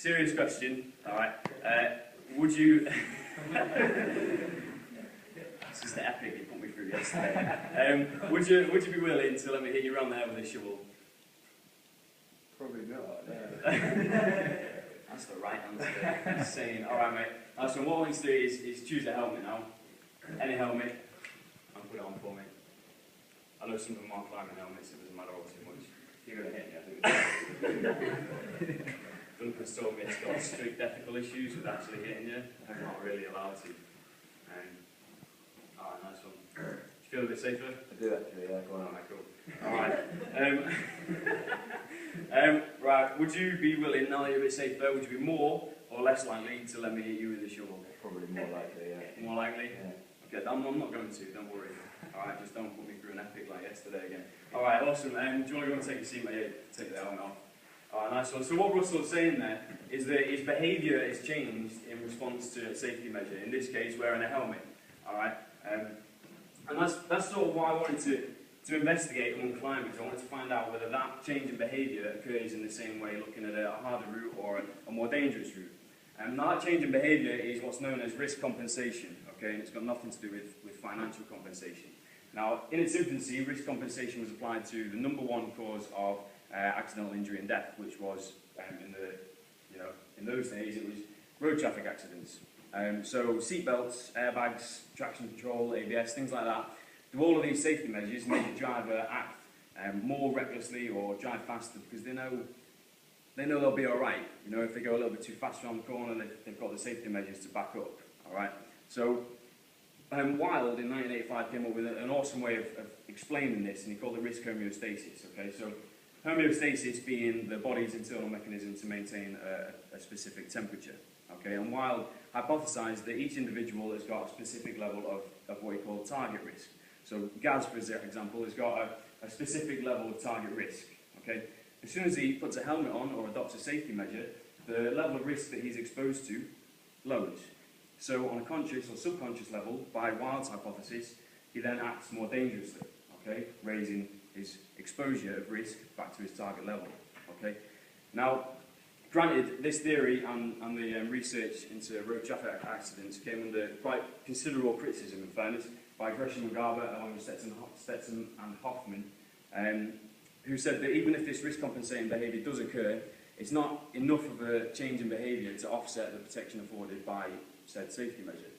serious question, alright. Would you... This is the epic you put me through yesterday. Would you be willing to let me hit you around the head with a shovel? Probably not. That's the right answer. Insane. Alright, mate. So what I want you to do is choose a helmet now. Any helmet. And put it on for me. I know some of them are climbing helmets, it doesn't matter all too much. You're going to hit me, I think. Duncan's told me it's got strict ethical issues with actually hitting you. I'm not really allowed to. Alright, nice one. Do you feel a bit safer? I do actually, yeah. Go on. Alright, cool. Alright. Right, would you be willing, now that you're a bit safer, would you be more or less likely to let me hit you with a shovel? Probably more likely, yeah. More likely? Yeah. Okay, I'm not going to, don't worry. Alright, just don't put me through an epic like yesterday again. Alright, awesome. Do you want to go and take a seat, mate? Take the helmet off. Alright, nice one. So what Russell's saying there is that his behaviour is changed in response to a safety measure, in this case wearing a helmet. Alright? And that's sort of what I wanted to investigate among climbers. I wanted to find out whether that change in behaviour occurs in the same way, looking at a harder route or a more dangerous route. Now that change in behaviour is what's known as risk compensation, okay, and it's got nothing to do with financial compensation. Now, in its infancy, risk compensation was applied to the #1 cause of accidental injury and death, which was, in those days, it was road traffic accidents. So seatbelts, airbags, traction control, ABS, things like that. Do all of these safety measures make the driver act more recklessly or drive faster because they know they'll be all right. You know, if they go a little bit too fast around the corner, they've got the safety measures to back up. All right. So Lloyd in 1985 came up with an awesome way of explaining this, and he called it risk homeostasis. Okay. So homeostasis being the body's internal mechanism to maintain a specific temperature. Okay, and Lloyd hypothesized that each individual has got a specific level of what he called target risk. So Gaz, for example, has got a specific level of target risk. Okay, as soon as he puts a helmet on or adopts a safety measure, the level of risk that he's exposed to lowers. So on a conscious or subconscious level, by Lloyd's hypothesis, he then acts more dangerously. Okay, raising his exposure of risk back to his target level. Okay, now. Granted, this theory and the research into road traffic accidents came under quite considerable criticism, in fairness, by Gresham and Garber, along with Stetson and Hoffman, who said that even if this risk compensating behaviour does occur, it's not enough of a change in behaviour to offset the protection afforded by said safety measure.